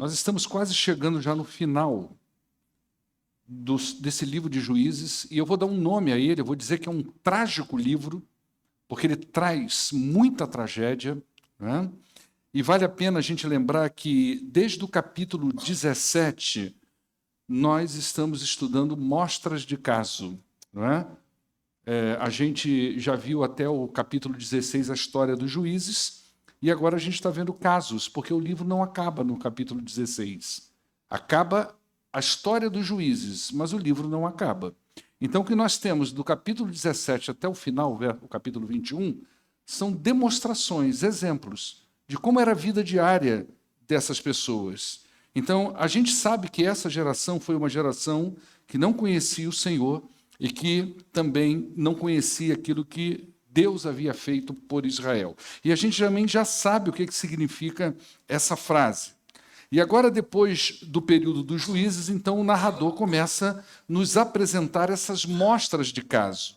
Nós estamos quase chegando já no final desse livro de Juízes, e eu vou dar um nome a ele, eu vou dizer que é um trágico livro, porque ele traz muita tragédia, né? E vale a pena a gente lembrar que, desde o capítulo 17, nós estamos estudando mostras de caso, não é? A gente já viu até o capítulo 16 a história dos juízes, e agora a gente está vendo casos, porque o livro não acaba no capítulo 16. Acaba a história dos juízes, mas o livro não acaba. Então, o que nós temos do capítulo 17 até o final, o capítulo 21, são demonstrações, exemplos de como era a vida diária dessas pessoas. Então, a gente sabe que essa geração foi uma geração que não conhecia o Senhor e que também não conhecia aquilo que Deus havia feito por Israel. E a gente também já sabe o que significa essa frase. E agora, depois do período dos juízes, então o narrador começa a nos apresentar essas mostras de caso.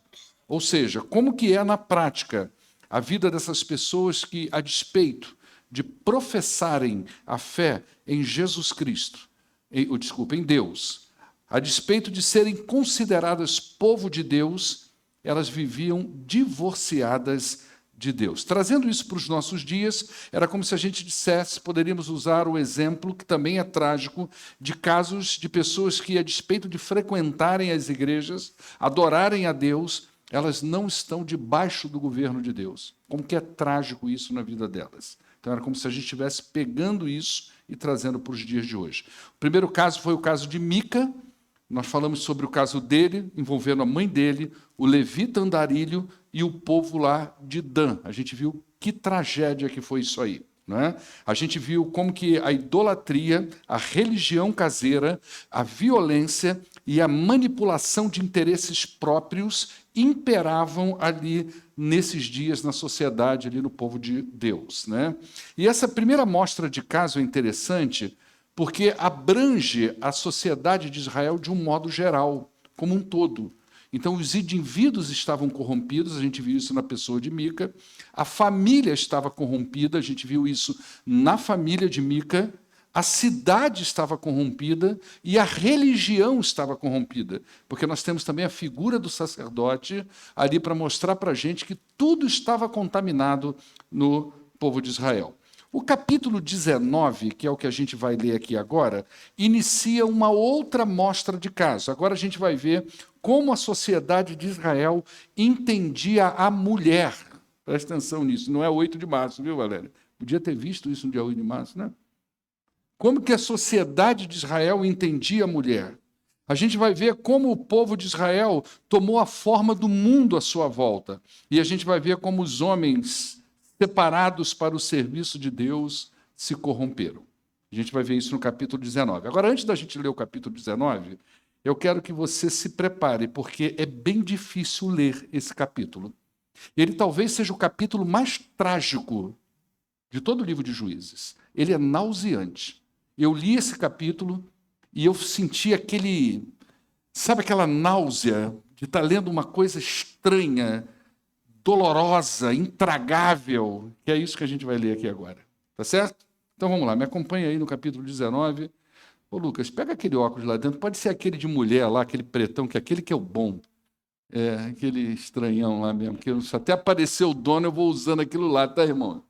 Ou seja, como que é na prática a vida dessas pessoas que, a despeito de professarem a fé em Jesus Cristo, em Deus, a despeito de serem consideradas povo de Deus, elas viviam divorciadas de Deus. Trazendo isso para os nossos dias, era como se a gente dissesse, poderíamos usar o exemplo, que também é trágico, de casos de pessoas que, a despeito de frequentarem as igrejas, adorarem a Deus, elas não estão debaixo do governo de Deus. Como que é trágico isso na vida delas. Então era como se a gente estivesse pegando isso e trazendo para os dias de hoje. O primeiro caso foi o caso de Mica. Nós falamos sobre o caso dele, envolvendo a mãe dele, o levita andarilho e o povo lá de Dan. A gente viu que tragédia que foi isso aí, não é? A gente viu como que a idolatria, a religião caseira, a violência e a manipulação de interesses próprios imperavam ali nesses dias na sociedade, ali no povo de Deus, né? E essa primeira mostra de caso é interessante porque abrange a sociedade de Israel de um modo geral, como um todo. Então, os indivíduos estavam corrompidos, a gente viu isso na pessoa de Mica, a família estava corrompida, a gente viu isso na família de Mica, a cidade estava corrompida e a religião estava corrompida, porque nós temos também a figura do sacerdote ali para mostrar para a gente que tudo estava contaminado no povo de Israel. O capítulo 19, que é o que a gente vai ler aqui agora, inicia uma outra mostra de caso. Agora a gente vai ver como a sociedade de Israel entendia a mulher. Presta atenção nisso, não é 8 de março, viu, Valéria? Podia ter visto isso no dia 8 de março, né? Como que a sociedade de Israel entendia a mulher? A gente vai ver como o povo de Israel tomou a forma do mundo à sua volta. E a gente vai ver como os homens separados para o serviço de Deus, se corromperam. A gente vai ver isso no capítulo 19. Agora, antes da gente ler o capítulo 19, eu quero que você se prepare, porque é bem difícil ler esse capítulo. Ele talvez seja o capítulo mais trágico de todo o livro de Juízes. Ele é nauseante. Eu li esse capítulo e eu senti sabe aquela náusea de estar lendo uma coisa estranha, dolorosa, intragável, que é isso que a gente vai ler aqui agora. Tá certo? Então vamos lá, me acompanha aí no capítulo 19. Ô Lucas, pega aquele óculos lá dentro, pode ser aquele de mulher lá, aquele pretão, que é aquele que é o bom. Aquele estranhão lá mesmo, que se até aparecer o dono, eu vou usando aquilo lá, tá, irmão?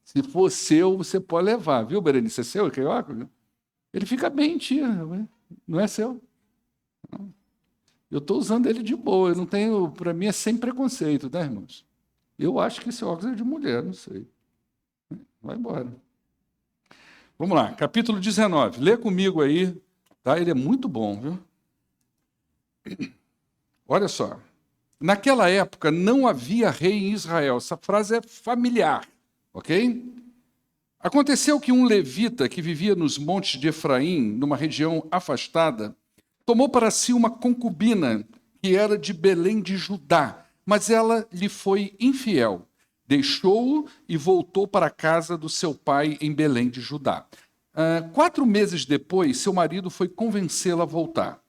Se for seu, você pode levar, viu, Berenice? É seu aquele óculos? Ele fica bem, tia, não é seu? Não. Eu estou usando ele de boa, eu não tenho, para mim é sem preconceito, tá, irmãos? Eu acho que esse óculos é de mulher, não sei. Vai embora. Vamos lá, capítulo 19. Lê comigo aí, tá? Ele é muito bom, viu? Olha só. Naquela época não havia rei em Israel. Essa frase é familiar, ok? Aconteceu que um levita que vivia nos montes de Efraim, numa região afastada, tomou para si uma concubina que era de Belém de Judá, mas ela lhe foi infiel. Deixou-o e voltou para a casa do seu pai em Belém de Judá. 4 meses depois, seu marido foi convencê-la a voltar.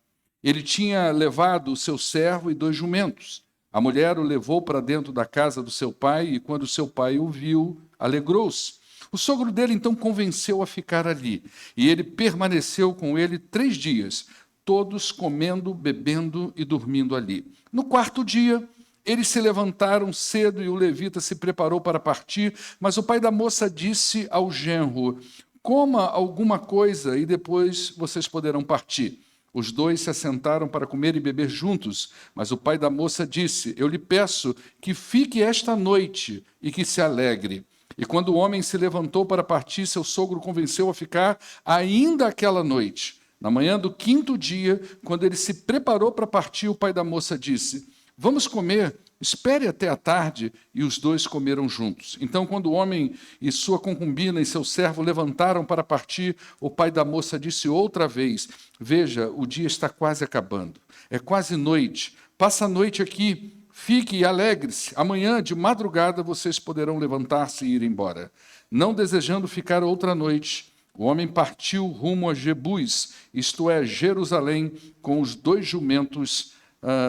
Ele tinha levado o seu servo e 2 jumentos. A mulher o levou para dentro da casa do seu pai e, quando seu pai o viu, alegrou-se. O sogro dele então convenceu a ficar ali, e ele permaneceu com ele 3 dias, todos comendo, bebendo e dormindo ali. No 4º dia, eles se levantaram cedo e o levita se preparou para partir, mas o pai da moça disse ao genro: coma alguma coisa e depois vocês poderão partir. Os dois se assentaram para comer e beber juntos, mas o pai da moça disse: eu lhe peço que fique esta noite e que se alegre. E quando o homem se levantou para partir, seu sogro convenceu a ficar ainda aquela noite. Na manhã do 5º dia, quando ele se preparou para partir, o pai da moça disse: vamos comer, espere até a tarde. E os dois comeram juntos. Então, quando o homem e sua concubina e seu servo levantaram para partir, o pai da moça disse outra vez: veja, o dia está quase acabando, é quase noite, passa a noite aqui, fique e alegre-se. Amanhã, de madrugada, vocês poderão levantar-se e ir embora. Não desejando ficar outra noite, o homem partiu rumo a Jebus, isto é, Jerusalém, com os 2 jumentos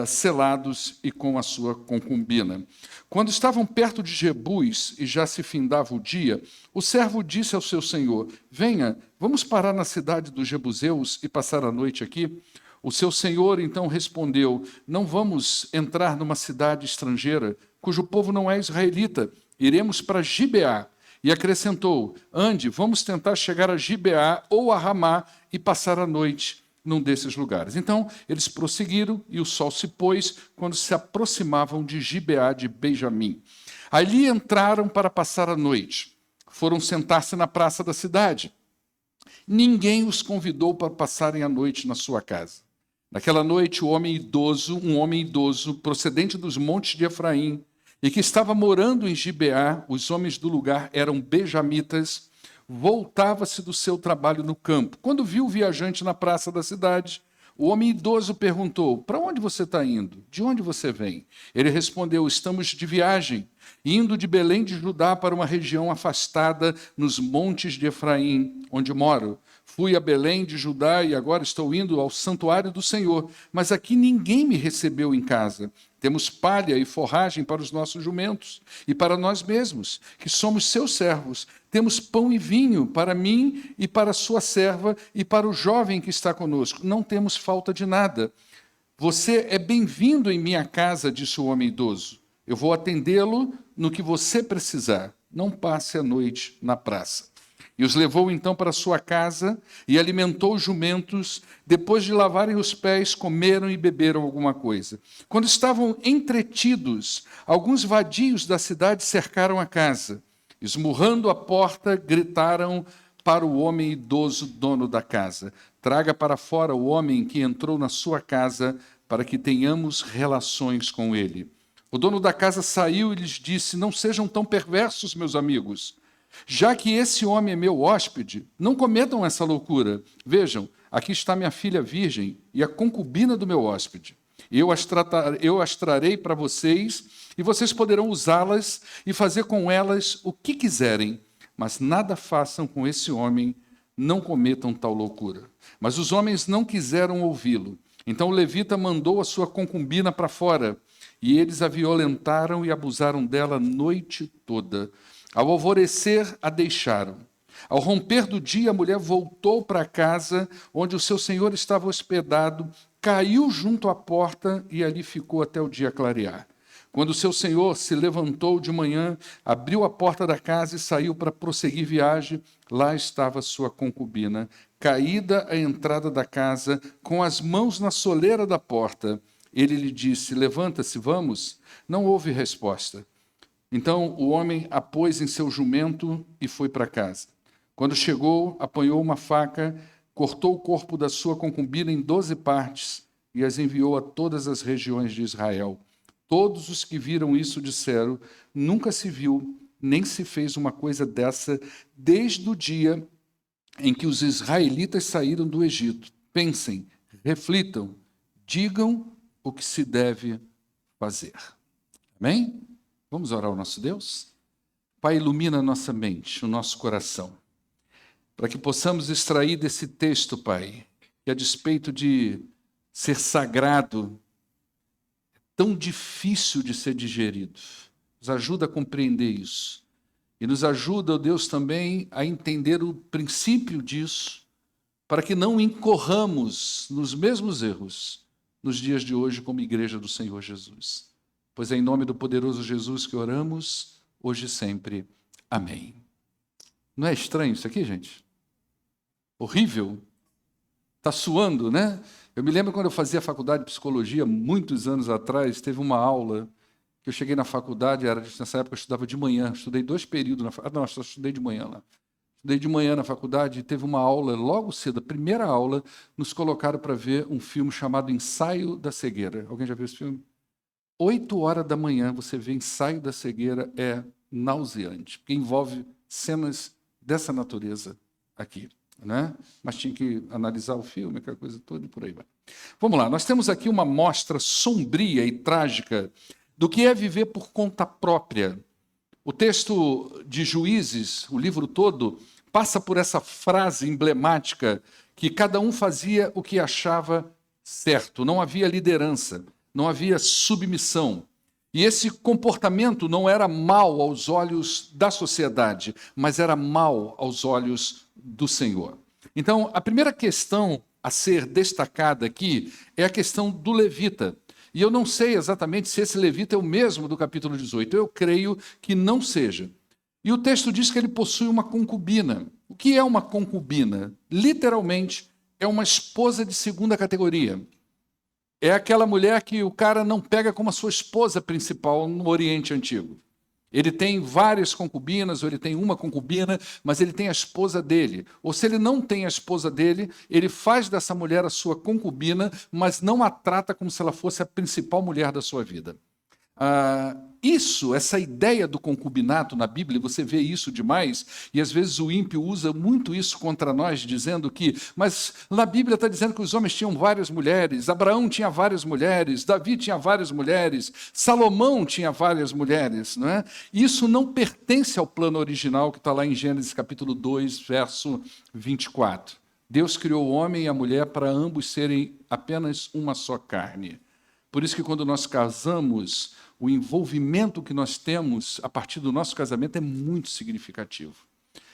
selados e com a sua concubina. Quando estavam perto de Jebus e já se findava o dia, o servo disse ao seu senhor: venha, vamos parar na cidade dos Jebuseus e passar a noite aqui? O seu senhor então respondeu: não vamos entrar numa cidade estrangeira, cujo povo não é israelita. Iremos para Gibeá. E acrescentou: ande, vamos tentar chegar a Gibeá ou a Ramá e passar a noite num desses lugares. Então, eles prosseguiram e o sol se pôs quando se aproximavam de Gibeá de Benjamim. Ali entraram para passar a noite. Foram sentar-se na praça da cidade. Ninguém os convidou para passarem a noite na sua casa. Naquela noite, um homem idoso, procedente dos montes de Efraim, e que estava morando em Gibeá, os homens do lugar eram benjamitas, voltava-se do seu trabalho no campo. Quando viu o viajante na praça da cidade, o homem idoso perguntou: para onde você está indo? De onde você vem? Ele respondeu: estamos de viagem, indo de Belém de Judá para uma região afastada nos montes de Efraim, onde moro. Fui a Belém de Judá e agora estou indo ao santuário do Senhor, mas aqui ninguém me recebeu em casa. Temos palha e forragem para os nossos jumentos e para nós mesmos, que somos seus servos. Temos pão e vinho para mim e para sua serva e para o jovem que está conosco. Não temos falta de nada. Você é bem-vindo em minha casa, disse o homem idoso. Eu vou atendê-lo no que você precisar. Não passe a noite na praça. E os levou então para sua casa e alimentou os jumentos. Depois de lavarem os pés, comeram e beberam alguma coisa. Quando estavam entretidos, alguns vadios da cidade cercaram a casa. Esmurrando a porta, gritaram para o homem idoso, dono da casa: traga para fora o homem que entrou na sua casa, para que tenhamos relações com ele. O dono da casa saiu e lhes disse: não sejam tão perversos, meus amigos. Já que esse homem é meu hóspede, não cometam essa loucura. Vejam, aqui está minha filha virgem e a concubina do meu hóspede. Eu as trarei para vocês e vocês poderão usá-las e fazer com elas o que quiserem. Mas nada façam com esse homem, não cometam tal loucura. Mas os homens não quiseram ouvi-lo. Então o levita mandou a sua concubina para fora e eles a violentaram e abusaram dela a noite toda. Ao alvorecer, a deixaram. Ao romper do dia, a mulher voltou para casa, onde o seu senhor estava hospedado, caiu junto à porta e ali ficou até o dia clarear. Quando o seu senhor se levantou de manhã, abriu a porta da casa e saiu para prosseguir viagem, lá estava sua concubina, caída à entrada da casa, com as mãos na soleira da porta. Ele lhe disse: levanta-se, vamos. Não houve resposta. Então o homem a pôs em seu jumento e foi para casa. Quando chegou, apanhou uma faca, cortou o corpo da sua concubina em 12 partes e as enviou a todas as regiões de Israel. Todos os que viram isso disseram: nunca se viu, nem se fez uma coisa dessa desde o dia em que os israelitas saíram do Egito. Pensem, reflitam, digam o que se deve fazer. Amém? Vamos orar ao nosso Deus? Pai, ilumina a nossa mente, o nosso coração, para que possamos extrair desse texto, Pai, que a despeito de ser sagrado, é tão difícil de ser digerido. Nos ajuda a compreender isso. E nos ajuda, ó Deus, também a entender o princípio disso, para que não incorramos nos mesmos erros nos dias de hoje como igreja do Senhor Jesus. Pois é em nome do poderoso Jesus que oramos, hoje e sempre. Amém. Não é estranho isso aqui, gente? Horrível? Está suando, né? Eu me lembro quando eu fazia faculdade de psicologia, muitos anos atrás, teve uma aula que eu cheguei na faculdade, nessa época eu estudava de manhã, estudei 2 períodos na faculdade, não, só estudei de manhã lá. Estudei de manhã na faculdade e teve uma aula, logo cedo, a primeira aula, nos colocaram para ver um filme chamado Ensaio da Cegueira. Alguém já viu esse filme? 8 horas da manhã você vê Ensaio da Cegueira, é nauseante, porque envolve cenas dessa natureza aqui, né? Mas tinha que analisar o filme, aquela coisa toda e por aí vai. Vamos lá, nós temos aqui uma mostra sombria e trágica do que é viver por conta própria. O texto de Juízes, o livro todo, passa por essa frase emblemática que cada um fazia o que achava certo, não havia liderança, não havia submissão. E esse comportamento não era mal aos olhos da sociedade, mas era mal aos olhos do Senhor. Então, a primeira questão a ser destacada aqui é a questão do levita. E eu não sei exatamente se esse levita é o mesmo do capítulo 18. Eu creio que não seja. E o texto diz que ele possui uma concubina. O que é uma concubina? Literalmente, é uma esposa de segunda categoria. É aquela mulher que o cara não pega como a sua esposa principal no Oriente Antigo. Ele tem várias concubinas, ou ele tem uma concubina, mas ele tem a esposa dele. Ou se ele não tem a esposa dele, ele faz dessa mulher a sua concubina, mas não a trata como se ela fosse a principal mulher da sua vida. Essa ideia do concubinato na Bíblia, você vê isso demais, e às vezes o ímpio usa muito isso contra nós, dizendo que, mas na Bíblia está dizendo que os homens tinham várias mulheres, Abraão tinha várias mulheres, Davi tinha várias mulheres, Salomão tinha várias mulheres, não é? Isso não pertence ao plano original que está lá em Gênesis capítulo 2, verso 24. Deus criou o homem e a mulher para ambos serem apenas uma só carne. Por isso que quando nós casamos, o envolvimento que nós temos a partir do nosso casamento é muito significativo.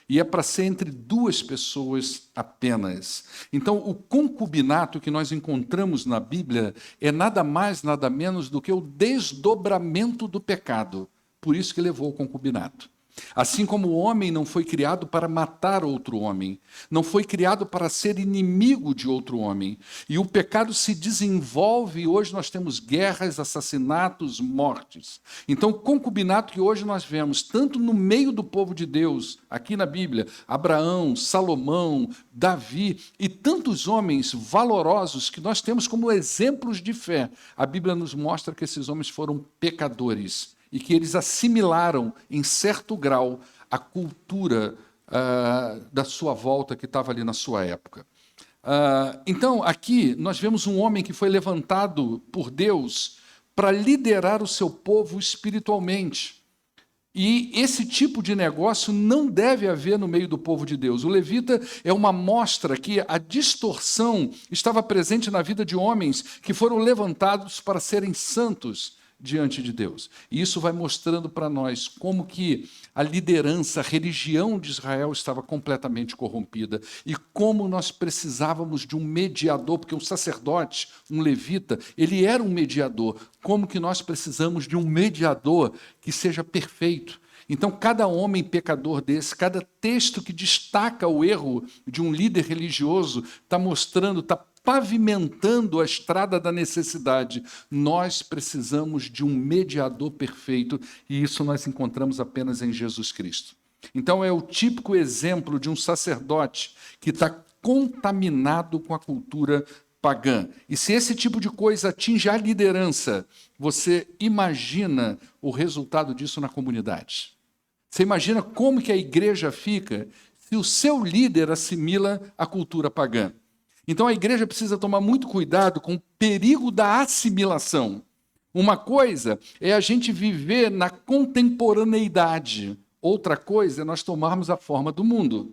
E é para ser entre 2 pessoas apenas. Então, o concubinato que nós encontramos na Bíblia é nada mais, nada menos do que o desdobramento do pecado. Por isso que levou ao concubinato. Assim como o homem não foi criado para matar outro homem, não foi criado para ser inimigo de outro homem. E o pecado se desenvolve e hoje nós temos guerras, assassinatos, mortes. Então, o concubinato que hoje nós vemos, tanto no meio do povo de Deus, aqui na Bíblia, Abraão, Salomão, Davi e tantos homens valorosos que nós temos como exemplos de fé, a Bíblia nos mostra que esses homens foram pecadores e que eles assimilaram, em certo grau, a cultura da sua volta que estava ali na sua época. Então, aqui, nós vemos um homem que foi levantado por Deus para liderar o seu povo espiritualmente. E esse tipo de negócio não deve haver no meio do povo de Deus. O levita é uma mostra que a distorção estava presente na vida de homens que foram levantados para serem santos diante de Deus. E isso vai mostrando para nós como que a liderança, a religião de Israel estava completamente corrompida e como nós precisávamos de um mediador, porque um sacerdote, um levita, ele era um mediador. Como que nós precisamos de um mediador que seja perfeito. Então, cada homem pecador desse, cada texto que destaca o erro de um líder religioso, está mostrando, está pavimentando a estrada da necessidade. Nós precisamos de um mediador perfeito, e isso nós encontramos apenas em Jesus Cristo. Então, é o típico exemplo de um sacerdote que está contaminado com a cultura pagã. E se esse tipo de coisa atinge a liderança, você imagina o resultado disso na comunidade. Você imagina como que a igreja fica se o seu líder assimila a cultura pagã. Então a igreja precisa tomar muito cuidado com o perigo da assimilação. Uma coisa é a gente viver na contemporaneidade. Outra coisa é nós tomarmos a forma do mundo.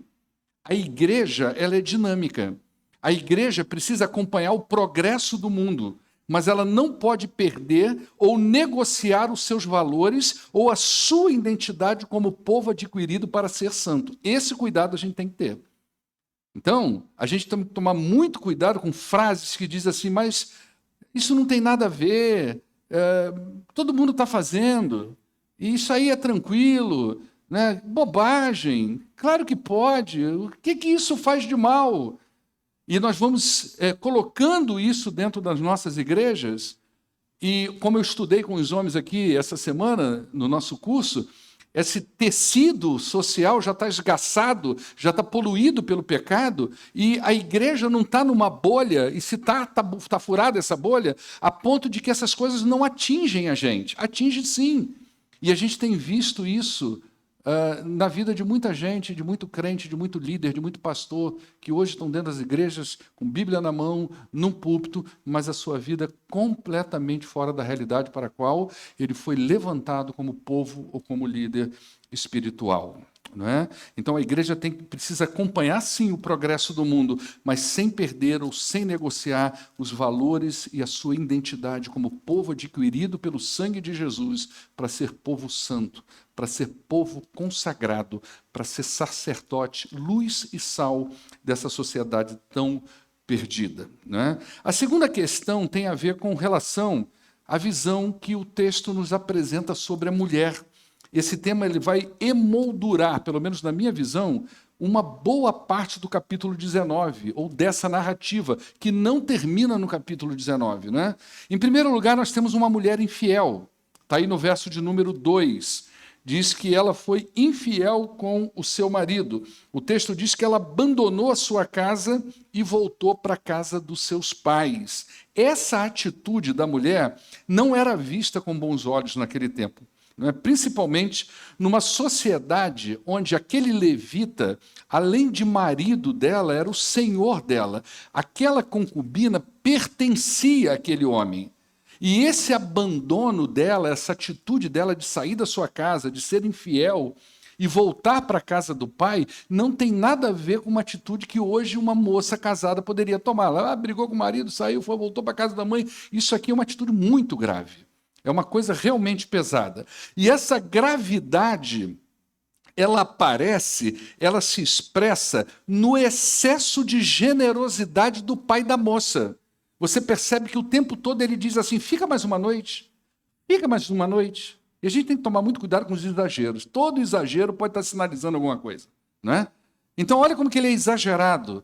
A igreja, ela é dinâmica. A igreja precisa acompanhar o progresso do mundo. mas ela não pode perder ou negociar os seus valores ou a sua identidade como povo adquirido para ser santo. Esse cuidado a gente tem que ter. Então, a gente tem que tomar muito cuidado com frases que dizem assim, mas isso não tem nada a ver, todo mundo está fazendo, e isso aí é tranquilo, né? Bobagem, claro que pode, o que isso faz de mal? E nós vamos colocando isso dentro das nossas igrejas, e como eu estudei com os homens aqui essa semana, no nosso curso, esse tecido social já está esgaçado, já está poluído pelo pecado, e a igreja não está numa bolha, e se está furada essa bolha, a ponto de que essas coisas não atingem a gente. Atinge sim. E a gente tem visto isso na vida de muita gente, de muito crente, de muito líder, de muito pastor, que hoje estão dentro das igrejas, com Bíblia na mão, num púlpito, mas a sua vida é completamente fora da realidade para a qual ele foi levantado como povo ou como líder espiritual. Não é? Então a igreja precisa acompanhar sim o progresso do mundo, mas sem perder ou sem negociar os valores e a sua identidade como povo adquirido pelo sangue de Jesus para ser povo santo, para ser povo consagrado, para ser sacerdote, luz e sal dessa sociedade tão perdida. Né? A segunda questão tem a ver com relação à visão que o texto nos apresenta sobre a mulher. Esse tema ele vai emoldurar, pelo menos na minha visão, uma boa parte do capítulo 19, ou dessa narrativa, que não termina no capítulo 19. Né? Em primeiro lugar, nós temos uma mulher infiel. Está aí no verso de número 2. Diz que ela foi infiel com o seu marido. O texto diz que ela abandonou a sua casa e voltou para a casa dos seus pais. Essa atitude da mulher não era vista com bons olhos naquele tempo. Principalmente numa sociedade onde aquele levita, além de marido dela, era o senhor dela. Aquela concubina pertencia àquele homem. E esse abandono dela, essa atitude dela de sair da sua casa, de ser infiel e voltar para a casa do pai, não tem nada a ver com uma atitude que hoje uma moça casada poderia tomar. Ela brigou com o marido, saiu, voltou para a casa da mãe. Isso aqui é uma atitude muito grave. É uma coisa realmente pesada. E essa gravidade, ela aparece, ela se expressa no excesso de generosidade do pai da moça. Você percebe que o tempo todo ele diz assim, fica mais uma noite, fica mais uma noite. E a gente tem que tomar muito cuidado com os exageros. Todo exagero pode estar sinalizando alguma coisa. Não é? Então, olha como que ele é exagerado.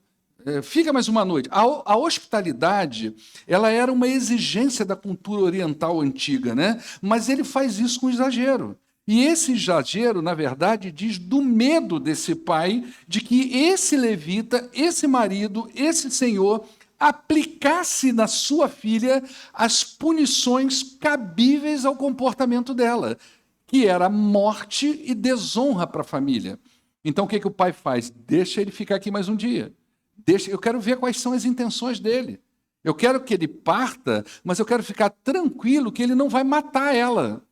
Fica mais uma noite. A hospitalidade, ela era uma exigência da cultura oriental antiga, né? Mas ele faz isso com exagero. E esse exagero, na verdade, diz do medo desse pai de que esse levita, esse marido, esse senhor, aplicasse na sua filha as punições cabíveis ao comportamento dela, que era morte e desonra para a família. Então, o que o pai faz? Deixa ele ficar aqui mais um dia. Eu quero ver quais são as intenções dele. Eu quero que ele parta, mas eu quero ficar tranquilo que ele não vai matar ela,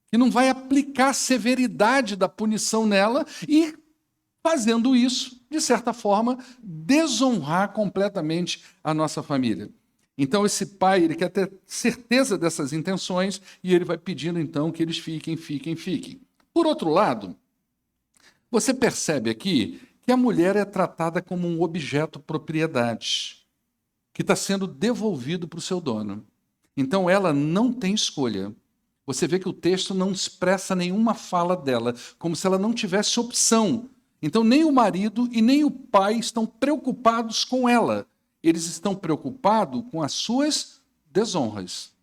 que não vai aplicar a severidade da punição nela e, fazendo isso, de certa forma, desonrar completamente a nossa família. Então, esse pai ele quer ter certeza dessas intenções e ele vai pedindo, então, que eles fiquem. Por outro lado, você percebe aqui que a mulher é tratada como um objeto propriedade, que está sendo devolvido para o seu dono. Então, ela não tem escolha. Você vê que o texto não expressa nenhuma fala dela, como se ela não tivesse opção. Então, nem o marido e nem o pai estão preocupados com ela. Eles estão preocupados com as suas desonras.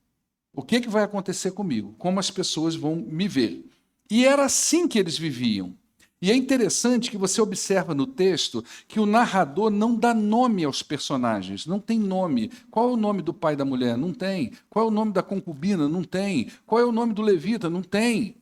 O que vai acontecer comigo? Como as pessoas vão me ver? E era assim que eles viviam. E é interessante que você observa no texto que o narrador não dá nome aos personagens, não tem nome. Qual é o nome do pai da mulher? Não tem. Qual é o nome da concubina? Não tem. Qual é o nome do levita? Não tem.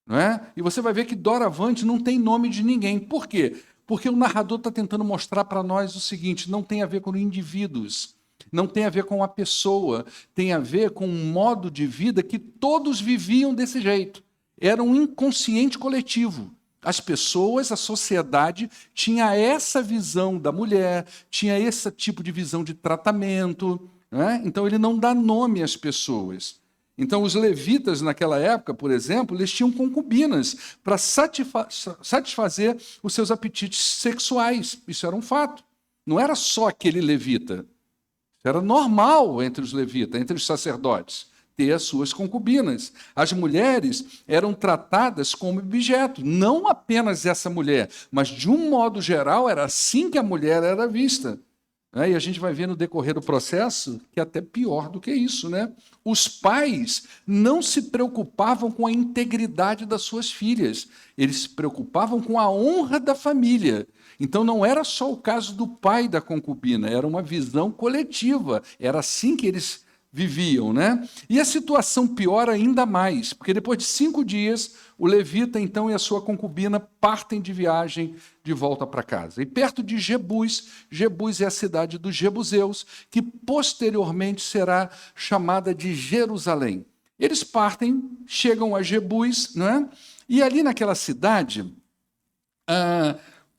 Não é? E você vai ver que doravante não tem nome de ninguém. Por quê? Porque o narrador está tentando mostrar para nós o seguinte, não tem a ver com indivíduos, não tem a ver com a pessoa, tem a ver com um modo de vida que todos viviam desse jeito. Era um inconsciente coletivo. As pessoas, a sociedade, tinha essa visão da mulher, tinha esse tipo de visão de tratamento, né? Então ele não dá nome às pessoas. Então os levitas naquela época, por exemplo, eles tinham concubinas para satisfazer os seus apetites sexuais. Isso era um fato. Não era só aquele levita. Era normal entre os levitas, entre os sacerdotes, ter as suas concubinas. As mulheres eram tratadas como objeto, não apenas essa mulher, mas de um modo geral era assim que a mulher era vista. E a gente vai ver no decorrer do processo que é até pior do que isso, né? Os pais não se preocupavam com a integridade das suas filhas, eles se preocupavam com a honra da família. Então não era só o caso do pai da concubina, era uma visão coletiva, era assim que eles viviam, né? E a situação piora ainda mais, porque depois de 5 dias, o levita, então, e a sua concubina partem de viagem de volta para casa. E perto de Jebus, Jebus é a cidade dos Jebuseus, que posteriormente será chamada de Jerusalém. Eles partem, chegam a Jebus, né? E ali naquela cidade,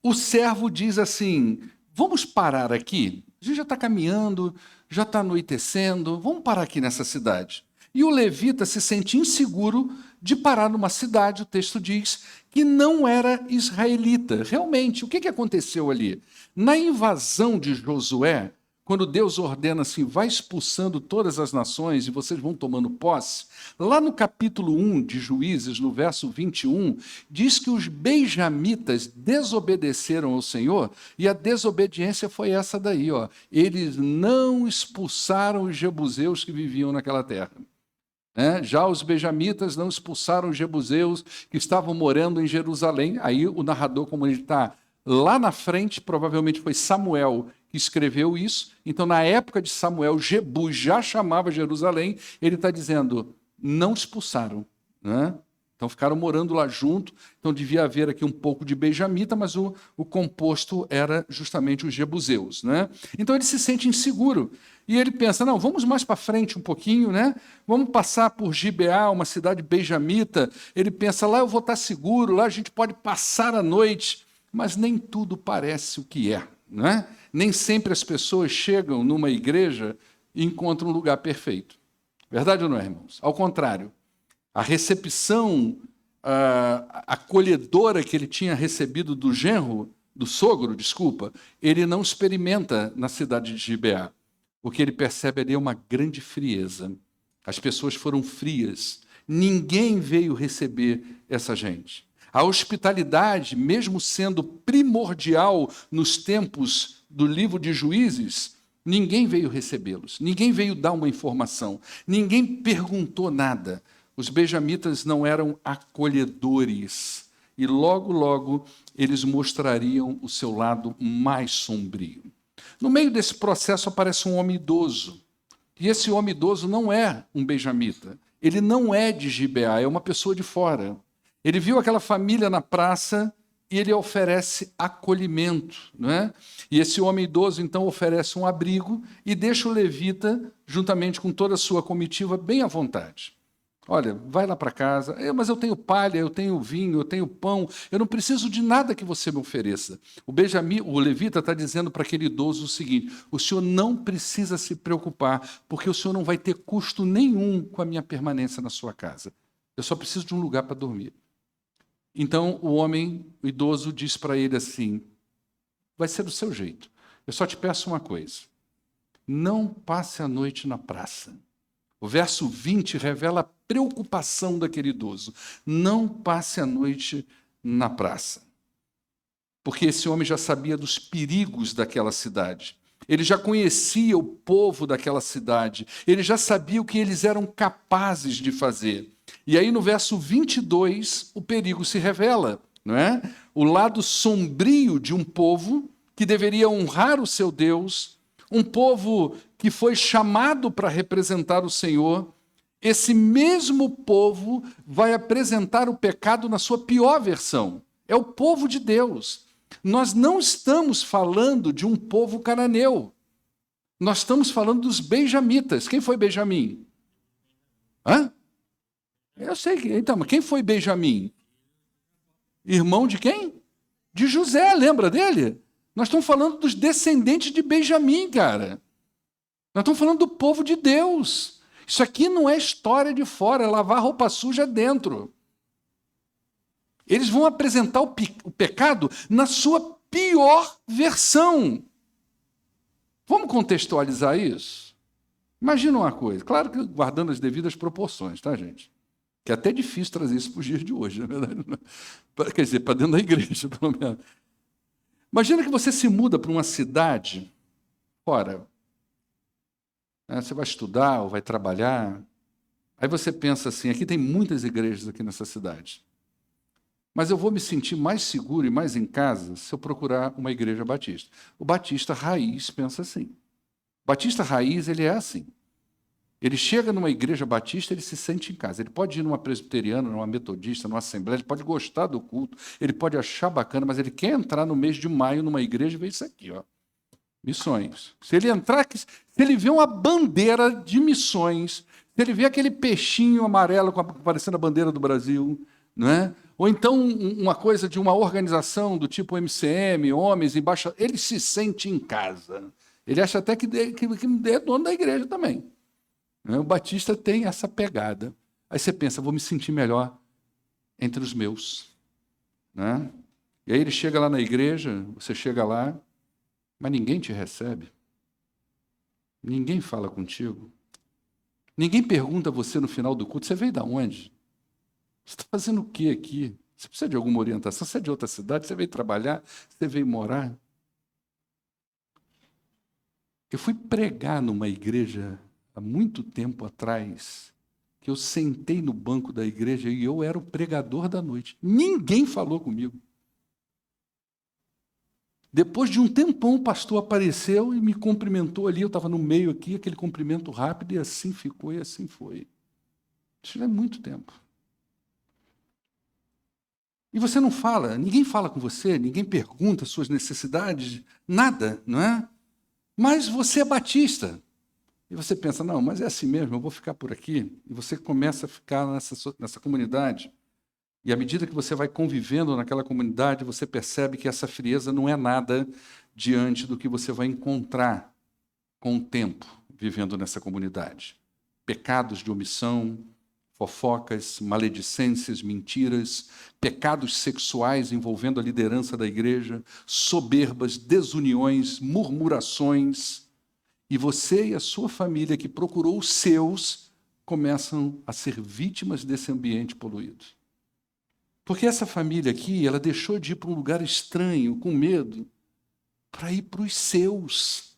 o servo diz assim, vamos parar aqui? A gente já está caminhando, já está anoitecendo, vamos parar aqui nessa cidade. E o levita se sente inseguro de parar numa cidade, o texto diz, que não era israelita. Realmente, o que aconteceu ali? Na invasão de Josué, quando Deus ordena assim, vai expulsando todas as nações e vocês vão tomando posse, lá no capítulo 1 de Juízes, no verso 21, diz que os benjamitas desobedeceram ao Senhor e a desobediência foi essa daí, ó. Eles não expulsaram os jebuseus que viviam naquela terra. Já os benjamitas não expulsaram os jebuseus que estavam morando em Jerusalém. Aí o narrador, como ele está lá na frente, provavelmente foi Samuel que escreveu isso. Então, na época de Samuel, Jebus já chamava Jerusalém. Ele está dizendo, não expulsaram. Então, ficaram morando lá junto. Então, devia haver aqui um pouco de benjamita, mas o composto era justamente os jebuseus. Então, ele se sente inseguro. E ele pensa, não, vamos mais para frente um pouquinho, Vamos passar por Gibeá, uma cidade benjamita. Ele pensa, lá eu vou estar seguro, lá a gente pode passar a noite. Mas nem tudo parece o que é, Nem sempre as pessoas chegam numa igreja e encontram um lugar perfeito. Verdade ou não é, irmãos? Ao contrário, a recepção acolhedora que ele tinha recebido do genro, do sogro, desculpa, ele não experimenta na cidade de Gibeá. O que ele percebe ali é uma grande frieza. As pessoas foram frias. Ninguém veio receber essa gente. A hospitalidade, mesmo sendo primordial nos tempos do livro de Juízes, ninguém veio recebê-los. Ninguém veio dar uma informação. Ninguém perguntou nada. Os benjamitas não eram acolhedores. E logo, logo, eles mostrariam o seu lado mais sombrio. No meio desse processo aparece um homem idoso. E esse homem idoso não é um benjamita. Ele não é de Gibeá, é uma pessoa de fora. Ele viu aquela família na praça e ele oferece acolhimento. E esse homem idoso, então, oferece um abrigo e deixa o levita, juntamente com toda a sua comitiva, bem à vontade. Olha, vai lá para casa, mas eu tenho palha, eu tenho vinho, eu tenho pão, eu não preciso de nada que você me ofereça. O levita está dizendo para aquele idoso o seguinte, o senhor não precisa se preocupar, porque o senhor não vai ter custo nenhum com a minha permanência na sua casa. Eu só preciso de um lugar para dormir. Então o homem, o idoso, diz para ele assim, vai ser do seu jeito, eu só te peço uma coisa, não passe a noite na praça. O verso 20 revela a preocupação daquele idoso. Não passe a noite na praça. Porque esse homem já sabia dos perigos daquela cidade. Ele já conhecia o povo daquela cidade. Ele já sabia o que eles eram capazes de fazer. E aí no verso 22, o perigo se revela. O lado sombrio de um povo que deveria honrar o seu Deus, um povo que foi chamado para representar o Senhor, esse mesmo povo vai apresentar o pecado na sua pior versão. É o povo de Deus. Nós não estamos falando de um povo cananeu. Nós estamos falando dos benjamitas. Quem foi Benjamim? Eu sei. Então, mas quem foi Benjamim? Irmão de quem? De José, lembra dele? Nós estamos falando dos descendentes de Benjamim, cara. Nós estamos falando do povo de Deus. Isso aqui não é história de fora, é lavar roupa suja dentro. Eles vão apresentar o pecado na sua pior versão. Vamos contextualizar isso? Imagina uma coisa, claro que guardando as devidas proporções, tá, gente? Que é até difícil trazer isso para os dias de hoje, na verdade. Quer dizer, para dentro da igreja, pelo menos. Imagina que você se muda para uma cidade fora. Você vai estudar ou vai trabalhar. Aí você pensa assim, aqui tem muitas igrejas aqui nessa cidade. Mas eu vou me sentir mais seguro e mais em casa se eu procurar uma igreja batista. O batista raiz pensa assim. O batista raiz, ele é assim. Ele chega numa igreja batista, ele se sente em casa. Ele pode ir numa presbiteriana, numa metodista, numa assembleia, ele pode gostar do culto, ele pode achar bacana, mas ele quer entrar no mês de maio numa igreja e ver isso aqui, ó. Missões. Se ele entrar, se ele vê uma bandeira de missões, se ele vê aquele peixinho amarelo parecendo a bandeira do Brasil, não é? Ou então uma coisa de uma organização do tipo MCM, homens, embaixo, ele se sente em casa. Ele acha até que é dono da igreja também. O batista tem essa pegada. Aí você pensa, vou me sentir melhor entre os meus. Né? E aí ele chega lá na igreja, você chega lá, mas ninguém te recebe. Ninguém fala contigo. Ninguém pergunta a você no final do culto, você veio de onde? Você está fazendo o quê aqui? Você precisa de alguma orientação? Você é de outra cidade? Você veio trabalhar? Você veio morar? Eu fui pregar numa igreja há muito tempo atrás, que eu sentei no banco da igreja e eu era o pregador da noite. Ninguém falou comigo. Depois de um tempão, o pastor apareceu e me cumprimentou ali. Eu estava no meio aqui, aquele cumprimento rápido, e assim ficou, e assim foi. Isso já é muito tempo. E você não fala, ninguém fala com você, ninguém pergunta suas necessidades, nada, não é? Mas você é batista. E você pensa, não, mas é assim mesmo, eu vou ficar por aqui. E você começa a ficar nessa comunidade. E à medida que você vai convivendo naquela comunidade, você percebe que essa frieza não é nada diante do que você vai encontrar com o tempo vivendo nessa comunidade. Pecados de omissão, fofocas, maledicências, mentiras, pecados sexuais envolvendo a liderança da igreja, soberbas, desuniões, murmurações. E você e a sua família que procurou os seus começam a ser vítimas desse ambiente poluído. Porque essa família aqui, ela deixou de ir para um lugar estranho, com medo, para ir para os seus.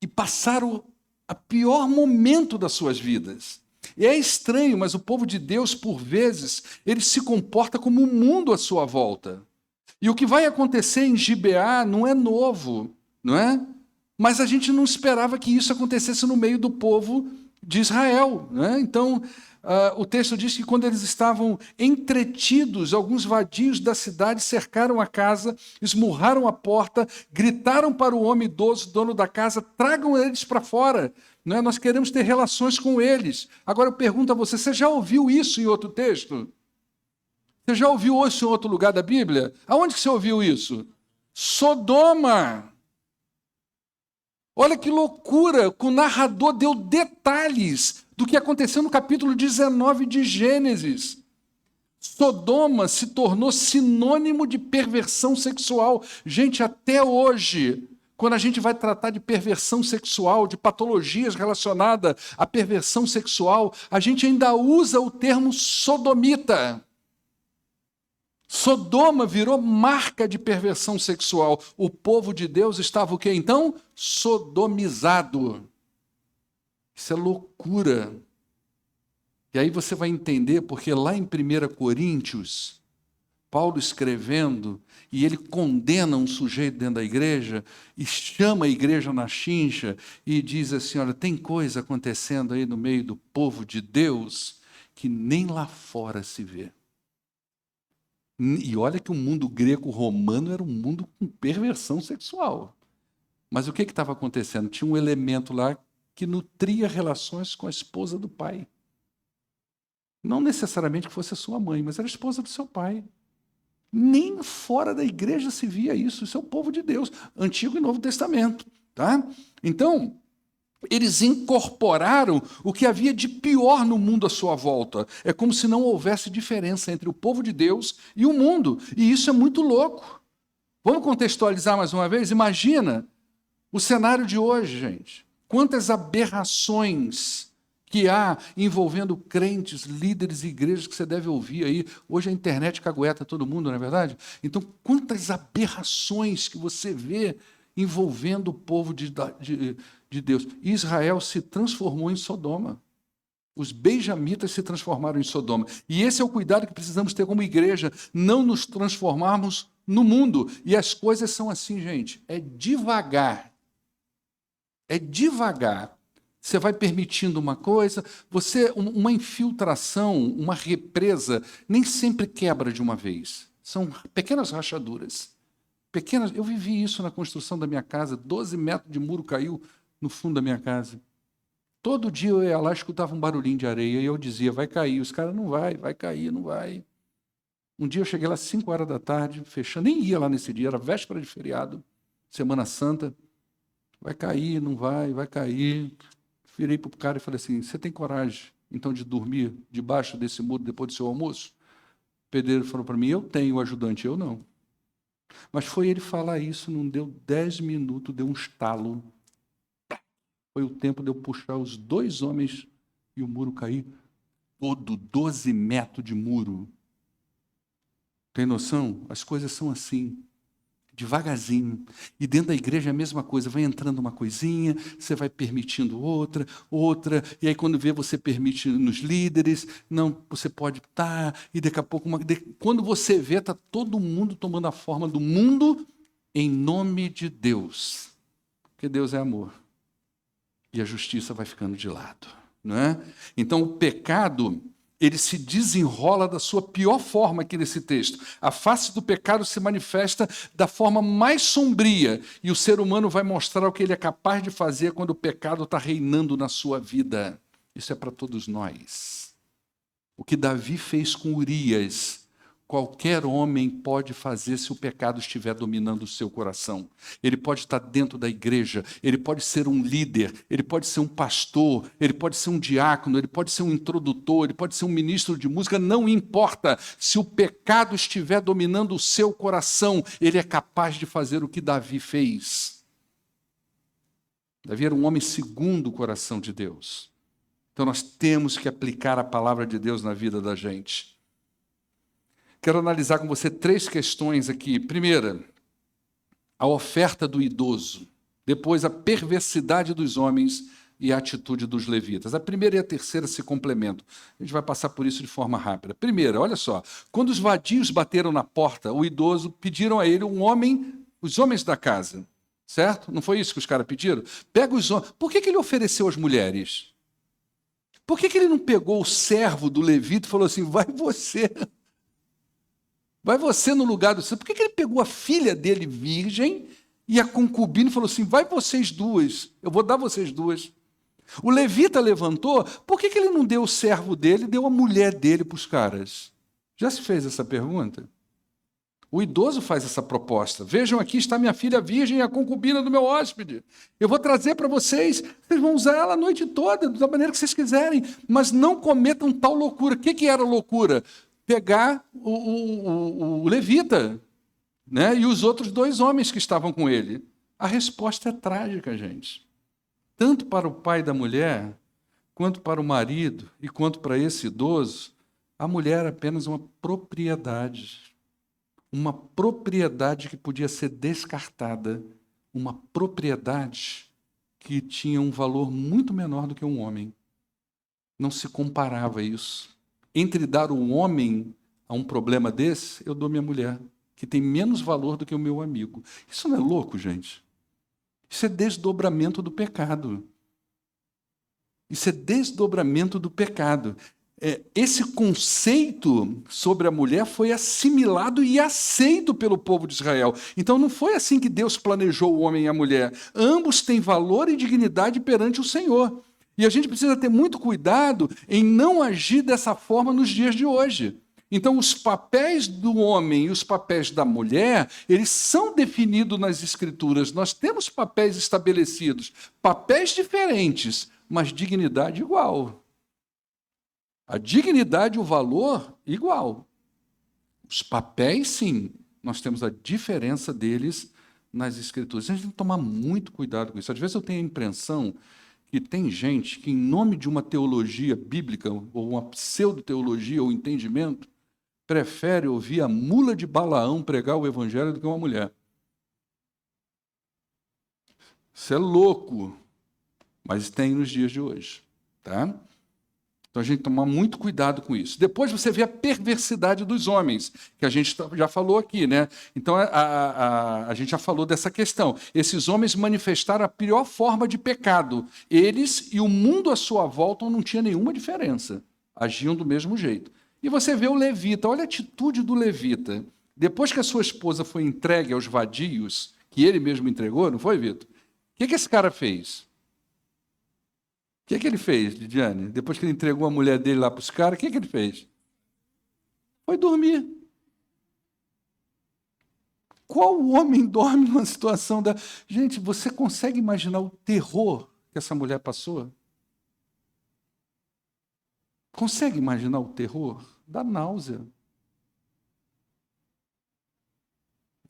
E passaram o pior momento das suas vidas. E é estranho, mas o povo de Deus, por vezes, ele se comporta como um mundo à sua volta. E o que vai acontecer em Gibeá não é novo, não é? Mas a gente não esperava que isso acontecesse no meio do povo de Israel. Né? Então, o texto diz que quando eles estavam entretidos, alguns vadios da cidade cercaram a casa, esmurraram a porta, gritaram para o homem idoso, dono da casa, tragam eles para fora. Não é? Nós queremos ter relações com eles. Agora eu pergunto a você, você já ouviu isso em outro texto? Você já ouviu isso em outro lugar da Bíblia? Aonde que você ouviu isso? Sodoma. Olha que loucura, que o narrador deu detalhes do que aconteceu no capítulo 19 de Gênesis. Sodoma se tornou sinônimo de perversão sexual. Gente, até hoje, quando a gente vai tratar de perversão sexual, de patologias relacionadas à perversão sexual, a gente ainda usa o termo sodomita. Sodoma virou marca de perversão sexual. O povo de Deus estava o quê, então? Sodomizado. Isso é loucura. E aí você vai entender, porque lá em 1 Coríntios, Paulo escrevendo, e ele condena um sujeito dentro da igreja, e chama a igreja na chincha, e diz assim, olha, tem coisa acontecendo aí no meio do povo de Deus, que nem lá fora se vê. E olha que o mundo greco-romano era um mundo com perversão sexual. Mas o que estava acontecendo? Tinha um elemento lá que nutria relações com a esposa do pai. Não necessariamente que fosse a sua mãe, mas era a esposa do seu pai. Nem fora da igreja se via isso. Isso é o povo de Deus, Antigo e Novo Testamento. Tá? Então, Eles incorporaram o que havia de pior no mundo à sua volta. É como se não houvesse diferença entre o povo de Deus e o mundo. E isso é muito louco. Vamos contextualizar mais uma vez? Imagina o cenário de hoje, gente. Quantas aberrações que há envolvendo crentes, líderes e igrejas que você deve ouvir aí. Hoje a internet cagueta todo mundo, não é verdade? Então, quantas aberrações que você vê envolvendo o povo de Deus. Israel se transformou em Sodoma. Os benjamitas se transformaram em Sodoma. E esse é o cuidado que precisamos ter como igreja, não nos transformarmos no mundo. E as coisas são assim, gente, é devagar. É devagar. Você vai permitindo uma coisa, uma infiltração, uma represa, nem sempre quebra de uma vez. São pequenas rachaduras. Eu vivi isso na construção da minha casa, 12 metros de muro caiu no fundo da minha casa. Todo dia eu ia lá, escutava um barulhinho de areia e eu dizia, vai cair. Os caras, não vai cair, não vai. Um dia eu cheguei lá às 5 horas da tarde, fechando, nem ia lá nesse dia, era véspera de feriado, Semana Santa. Vai cair, não vai cair. Virei para o cara e falei assim, você tem coragem, então, de dormir debaixo desse muro depois do seu almoço? O pedreiro falou para mim, eu tenho, o ajudante, eu não. Mas foi ele falar isso, não deu 10 minutos, deu um estalo. Foi o tempo de eu puxar os 2 homens e o muro cair. Todo 12 metros de muro. Tem noção? As coisas são assim, devagarzinho. E dentro da igreja é a mesma coisa. Vai entrando uma coisinha, você vai permitindo outra. E aí quando vê, você permite nos líderes. Não, você pode estar. E daqui a pouco, quando você vê, está todo mundo tomando a forma do mundo em nome de Deus. Porque Deus é amor. E a justiça vai ficando de lado, não é? Então, o pecado, ele se desenrola da sua pior forma aqui nesse texto. A face do pecado se manifesta da forma mais sombria, e o ser humano vai mostrar o que ele é capaz de fazer quando o pecado está reinando na sua vida. Isso é para todos nós. O que Davi fez com Urias, qualquer homem pode fazer se o pecado estiver dominando o seu coração. Ele pode estar dentro da igreja, ele pode ser um líder, ele pode ser um pastor, ele pode ser um diácono, ele pode ser um introdutor, ele pode ser um ministro de música, não importa. Se o pecado estiver dominando o seu coração, ele é capaz de fazer o que Davi fez. Davi era um homem segundo o coração de Deus. Então nós temos que aplicar a palavra de Deus na vida da gente. Quero analisar com você 3 questões aqui. Primeira, a oferta do idoso. Depois, a perversidade dos homens e a atitude dos levitas. A primeira e a terceira se complementam. A gente vai passar por isso de forma rápida. Primeira, olha só. Quando os vadios bateram na porta, o idoso pediram a ele os homens da casa. Certo? Não foi isso que os caras pediram? Pega os homens. Por que ele ofereceu às mulheres? Por que ele não pegou o servo do levita e falou assim, vai você no lugar do seu. Por que ele pegou a filha dele virgem e a concubina e falou assim, vai vocês duas, eu vou dar vocês duas. O levita levantou, por que ele não deu o servo dele, deu a mulher dele para os caras? Já se fez essa pergunta? O idoso faz essa proposta. Vejam, aqui está minha filha virgem e a concubina do meu hóspede. Eu vou trazer para vocês, vocês vão usar ela a noite toda, da maneira que vocês quiserem, mas não cometam tal loucura. O que era loucura? Pegar o levita, né, e os outros 2 homens que estavam com ele. A resposta é trágica, gente. Tanto para o pai da mulher, quanto para o marido, e quanto para esse idoso, a mulher era apenas uma propriedade. Uma propriedade que podia ser descartada. Uma propriedade que tinha um valor muito menor do que um homem. Não se comparava isso. Entre dar um homem a um problema desse, eu dou minha mulher, que tem menos valor do que o meu amigo. Isso não é louco, gente? Isso é desdobramento do pecado. Isso é desdobramento do pecado. Esse conceito sobre a mulher foi assimilado e aceito pelo povo de Israel. Então não foi assim que Deus planejou o homem e a mulher. Ambos têm valor e dignidade perante o Senhor. E a gente precisa ter muito cuidado em não agir dessa forma nos dias de hoje. Então, os papéis do homem e os papéis da mulher, eles são definidos nas Escrituras. Nós temos papéis estabelecidos, papéis diferentes, mas dignidade igual. A dignidade e o valor igual. Os papéis, sim, nós temos a diferença deles nas Escrituras. A gente tem que tomar muito cuidado com isso. Às vezes eu tenho a impressão que tem gente que, em nome de uma teologia bíblica, ou uma pseudo-teologia ou entendimento, prefere ouvir a mula de Balaão pregar o evangelho do que uma mulher. Isso é louco, mas tem nos dias de hoje, tá? Então a gente tem que tomar muito cuidado com isso. Depois você vê a perversidade dos homens, que a gente já falou aqui, né? Então a gente já falou dessa questão. Esses homens manifestaram a pior forma de pecado. Eles e o mundo à sua volta não tinha nenhuma diferença. Agiam do mesmo jeito. E você vê o levita, olha a atitude do levita. Depois que a sua esposa foi entregue aos vadios, que ele mesmo entregou, não foi, Vitor? O que esse cara fez? O que ele fez, Lidiane? Depois que ele entregou a mulher dele lá para os caras, o que ele fez? Foi dormir. Qual homem dorme numa situação da... Gente, você consegue imaginar o terror que essa mulher passou? Consegue imaginar o terror? Dá náusea.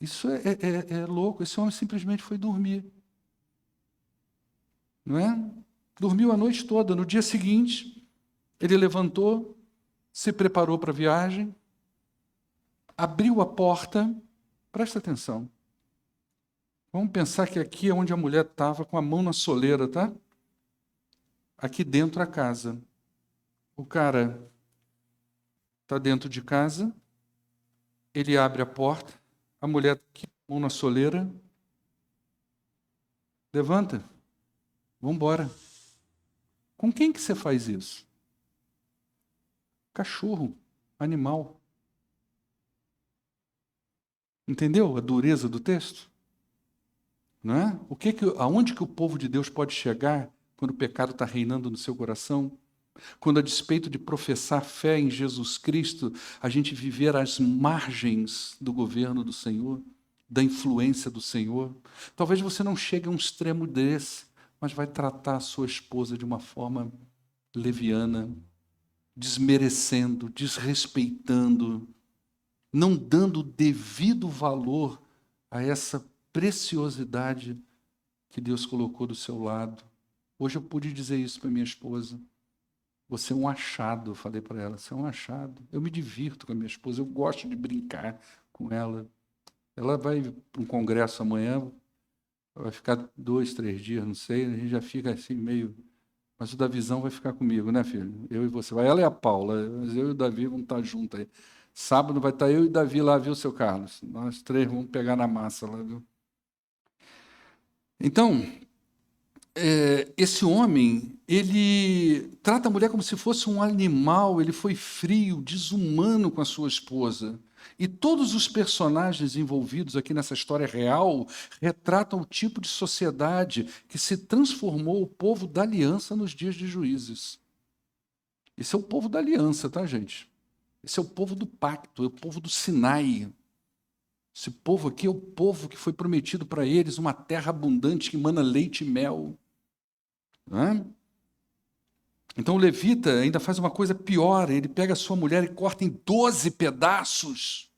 Isso é louco. Esse homem simplesmente foi dormir. Não é? Dormiu a noite toda. No dia seguinte, ele levantou, se preparou para a viagem, abriu a porta. Presta atenção. Vamos pensar que aqui é onde a mulher estava, com a mão na soleira, tá? Aqui dentro da casa. O cara está dentro de casa, ele abre a porta, a mulher com a mão na soleira, levanta, vamos embora. Com quem que você faz isso? Cachorro, animal. Entendeu a dureza do texto? Não é? Aonde que o povo de Deus pode chegar quando o pecado está reinando no seu coração? Quando, a despeito de professar fé em Jesus Cristo, a gente viver às margens do governo do Senhor, da influência do Senhor. Talvez você não chegue a um extremo desse, mas vai tratar a sua esposa de uma forma leviana, desmerecendo, desrespeitando, não dando devido valor a essa preciosidade que Deus colocou do seu lado. Hoje eu pude dizer isso para minha esposa. Você é um achado, eu falei para ela, você é um achado. Eu me divirto com a minha esposa, eu gosto de brincar com ela. Ela vai para um congresso amanhã, vai ficar 2, 3 dias, não sei, a gente já fica assim meio... Mas o Davizão vai ficar comigo, né, filho? Eu e você. Ela e a Paula, mas eu e o Davi vamos estar juntos aí. Sábado vai estar eu e o Davi lá, viu, seu Carlos? Nós 3 vamos pegar na massa lá, viu? Então... esse homem, ele trata a mulher como se fosse um animal, ele foi frio, desumano com a sua esposa. E todos os personagens envolvidos aqui nessa história real retratam o tipo de sociedade que se transformou o povo da aliança nos dias de Juízes. Esse é o povo da aliança, tá, gente? Esse é o povo do pacto, é o povo do Sinai. Esse povo aqui é o povo que foi prometido para eles, uma terra abundante que emana leite e mel. Não é? Então o levita ainda faz uma coisa pior, ele pega a sua mulher e corta em 12 pedaços.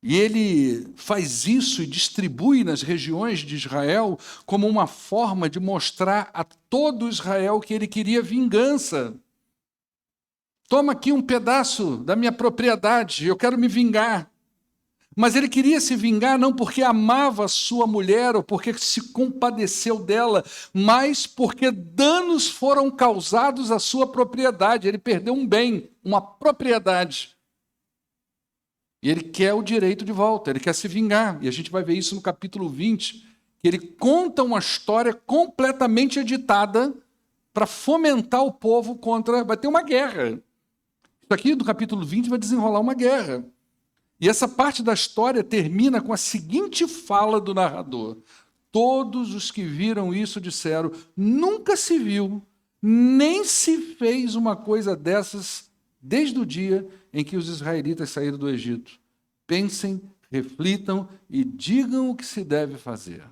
E ele faz isso e distribui nas regiões de Israel como uma forma de mostrar a todo Israel que ele queria vingança. Toma aqui um pedaço da minha propriedade, eu quero me vingar. Mas ele queria se vingar não porque amava a sua mulher ou porque se compadeceu dela, mas porque danos foram causados à sua propriedade. Ele perdeu um bem, uma propriedade. E ele quer o direito de volta, ele quer se vingar. E a gente vai ver isso no capítulo 20, que ele conta uma história completamente editada para fomentar o povo contra... Vai ter uma guerra. Isso aqui, do capítulo 20, vai desenrolar uma guerra. E essa parte da história termina com a seguinte fala do narrador. Todos os que viram isso disseram, nunca se viu, nem se fez uma coisa dessas desde o dia em que os israelitas saíram do Egito. Pensem, reflitam e digam o que se deve fazer.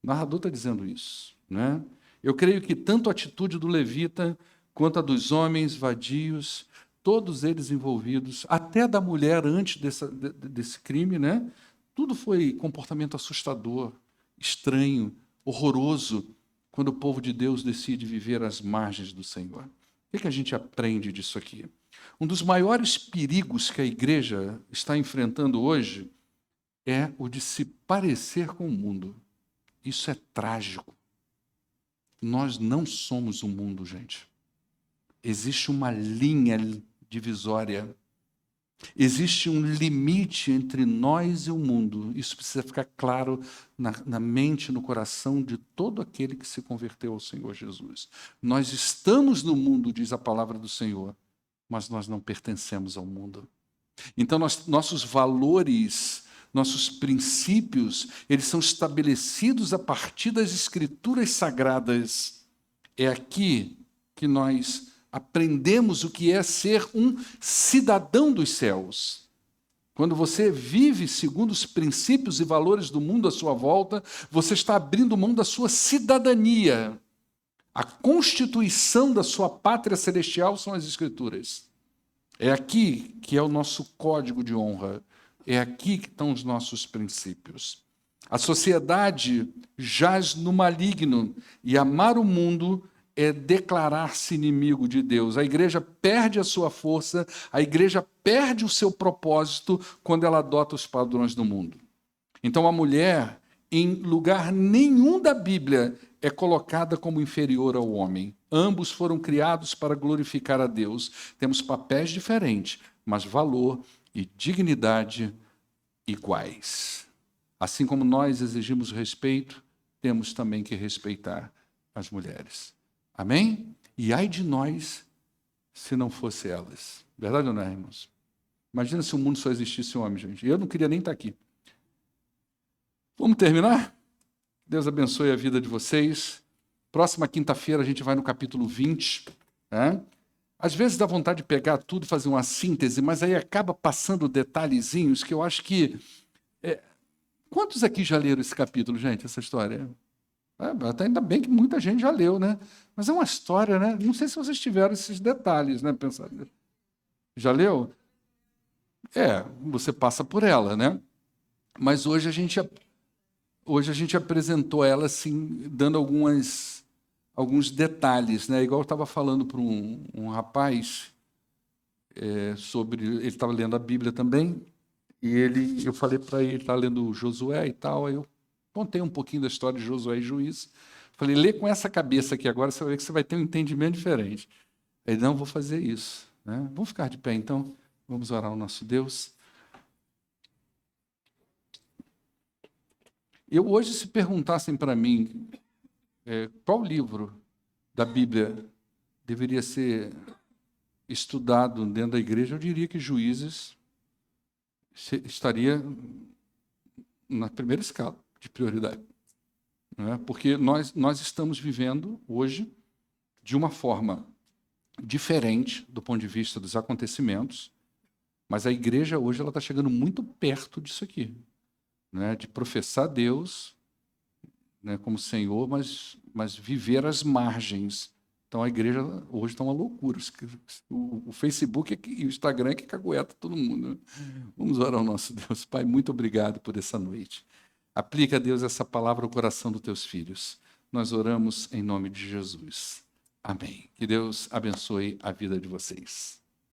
O narrador está dizendo isso, né? Eu creio que tanto a atitude do levita quanto a dos homens vadios, todos eles envolvidos, até da mulher antes desse crime, né? Tudo foi comportamento assustador, estranho, horroroso, quando o povo de Deus decide viver às margens do Senhor. O que a gente aprende disso aqui? Um dos maiores perigos que a igreja está enfrentando hoje é o de se parecer com o mundo. Isso é trágico. Nós não somos o mundo, gente. Existe uma linha divisória. Existe um limite entre nós e o mundo. Isso precisa ficar claro na mente, no coração de todo aquele que se converteu ao Senhor Jesus. Nós estamos no mundo, diz a palavra do Senhor, mas nós não pertencemos ao mundo. Então, nossos valores, nossos princípios, eles são estabelecidos a partir das Escrituras Sagradas. É aqui que nós aprendemos o que é ser um cidadão dos céus. Quando você vive segundo os princípios e valores do mundo à sua volta, você está abrindo mão da sua cidadania. A constituição da sua pátria celestial são as Escrituras. É aqui que é o nosso código de honra. É aqui que estão os nossos princípios. A sociedade jaz no maligno e amar o mundo é declarar-se inimigo de Deus. A igreja perde a sua força, a igreja perde o seu propósito quando ela adota os padrões do mundo. Então a mulher, em lugar nenhum da Bíblia, é colocada como inferior ao homem. Ambos foram criados para glorificar a Deus. Temos papéis diferentes, mas valor e dignidade iguais. Assim como nós exigimos respeito, temos também que respeitar as mulheres. Amém? E ai de nós se não fosse elas. Verdade ou não, irmãos? Imagina se o mundo só existisse homem, gente. Eu não queria nem estar aqui. Vamos terminar? Deus abençoe a vida de vocês. Próxima quinta-feira a gente vai no capítulo 20. Né? Às vezes dá vontade de pegar tudo e fazer uma síntese, mas aí acaba passando detalhezinhos que eu acho que... Quantos aqui já leram esse capítulo, gente, essa história? Até ainda bem que muita gente já leu, né? Mas é uma história, né? Não sei se vocês tiveram esses detalhes, né? Pensar. Já leu? Você passa por ela, né? Mas hoje a gente apresentou ela assim, dando alguns detalhes, né? Igual eu estava falando para um rapaz ele estava lendo a Bíblia também, e eu falei para ele, está lendo Josué e tal, aí eu contei um pouquinho da história de Josué e Juízes. Falei, lê com essa cabeça aqui agora, você vai ver que você vai ter um entendimento diferente. Ele, não, vou fazer isso. Né? Vamos ficar de pé, então. Vamos orar ao nosso Deus. Eu hoje, se perguntassem para mim qual livro da Bíblia deveria ser estudado dentro da igreja, eu diria que Juízes estaria na primeira escala de prioridade. Né? Porque nós estamos vivendo hoje de uma forma diferente do ponto de vista dos acontecimentos, mas a igreja hoje está chegando muito perto disso aqui, né? De professar Deus, né, como Senhor, mas viver às margens. Então a igreja hoje está uma loucura. O Facebook e o Instagram é que cagueta todo mundo. Né? Vamos orar ao nosso Deus. Pai, muito obrigado por essa noite. Aplica, Deus, essa palavra ao coração dos teus filhos. Nós oramos em nome de Jesus. Amém. Que Deus abençoe a vida de vocês.